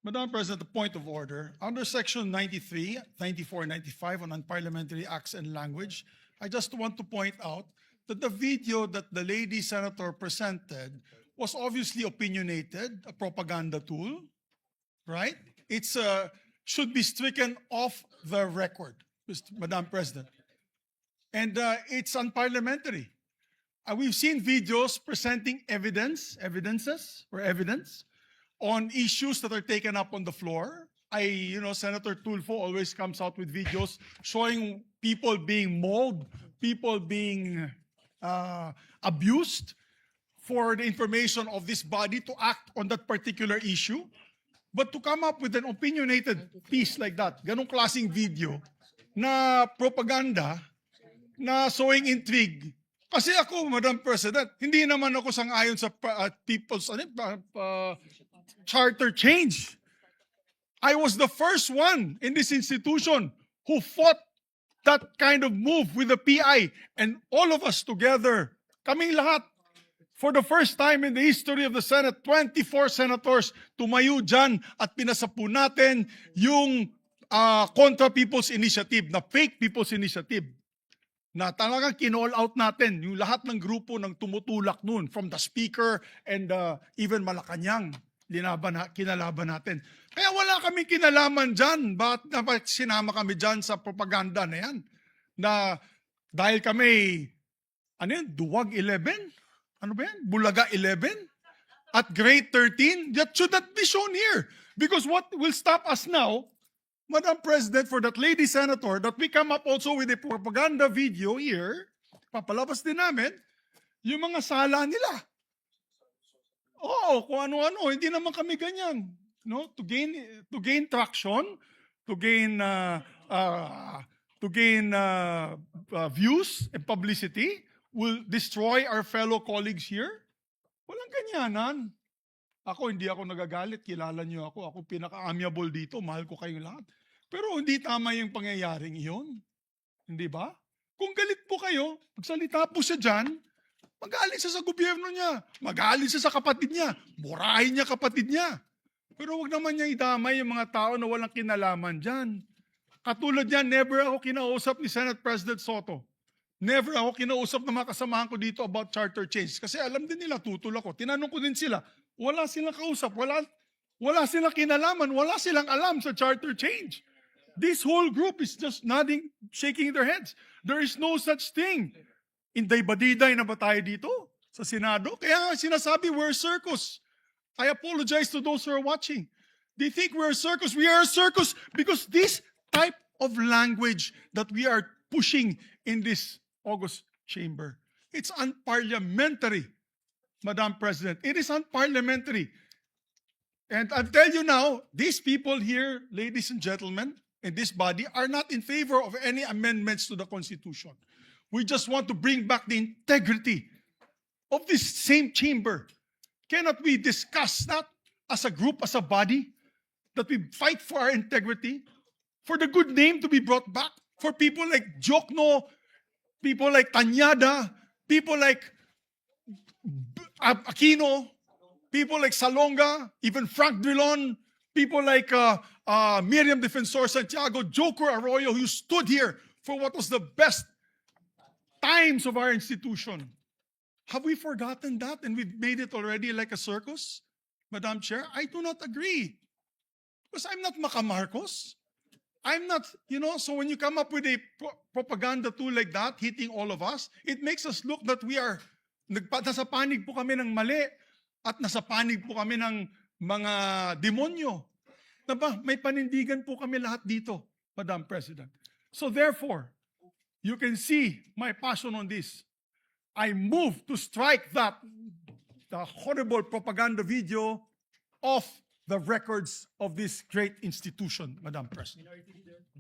Madam President, a point of order. Under Section 93, 94, 95 on unparliamentary acts and language, I just want to point out that the video that the lady senator presented was obviously opinionated, a propaganda tool, right? It's should be stricken off the record, Madam President. And it's unparliamentary. We've seen videos presenting evidence on issues that are taken up on the floor. Senator Tulfo always comes out with videos showing people being mauled, people being abused for the information of this body to act on that particular issue. But to come up with an opinionated piece like that, ganong klaseng video na propaganda, na showing intrigue. Kasi ako, Madam President, hindi naman ako sang-ayon sa people's charter change. I was the first one in this institution who fought that kind of move with the PI, and all of us together, kaming lahat, for the first time in the history of the Senate, 24 senators tumayo dyan at pinasapu natin yung Contra People's Initiative, na fake People's Initiative, na talagang kinall out natin yung lahat ng grupo ng tumutulak nun, from the Speaker and even Malacanang, kinalaban natin. Kaya wala kaming kinalaman dyan. Bakit sinama kami dyan sa propaganda na yan? Na dahil kami, Duwag 11? Ano ba yan? Bulaga 11? At grade 13? That should not be shown here. Because what will stop us now, Madam President, for that lady senator, that we come up also with a propaganda video here, papalabas din namin, yung mga sala nila. Oo, kung ano-ano, hindi naman kami ganyan. No? To gain traction, to gain views and publicity, will destroy our fellow colleagues here? Walang ganyanan. Hindi ako nagagalit. Kilala niyo ako. Ako pinaka-amiable dito. Mahal ko kayong lahat. Pero hindi tama yung pangyayaring iyon. Hindi ba? Kung galit po kayo, magsalita po siya dyan, mag-aalis siya sa gobyerno niya. Mag-aalis siya sa kapatid niya. Murahin niya kapatid niya. Pero wag naman niya idamay yung mga tao na walang kinalaman dyan. Katulad niyan, never ako kinausap ni Senate President Soto. Never ako kinausap ng mga kasamahan ko dito about charter change. Kasi alam din nila, tutol ako. Tinanong ko din sila, wala silang kausap, wala silang kinalaman, wala silang alam sa charter change. This whole group is just nodding, shaking their heads. There is no such thing. Inday-badiday na ba tayo dito sa Senado? Kaya nga sinasabi, we're a circus. I apologize to those who are watching. They think we're a circus. We are a circus because this type of language that we are pushing in this August chamber, it's unparliamentary, Madam President. It is unparliamentary. And I'll tell you now, these people here, ladies and gentlemen, in this body, are not in favor of any amendments to the Constitution. We just want to bring back the integrity of this same chamber. Cannot we discuss that as a group, as a body, that we fight for our integrity, for the good name to be brought back, for people like Jokno, people like Tanyada, people like Aquino, people like Salonga, even Frank Drilon, people like Miriam Defensor Santiago, Joker Arroyo, who stood here for what was the best times of our institution. Have we forgotten that and we've made it already like a circus, Madam Chair? I do not agree. Because I'm not Maca Marcos. I'm not, so when you come up with a propaganda tool like that, hitting all of us, it makes us look that we are, nasa panig po kami ng mali at nasa panig po kami ng mga demonyo. Diba? May panindigan po kami lahat dito, Madam President. So therefore, you can see my passion on this. I move to strike the horrible propaganda video off the records of this great institution, Madam President.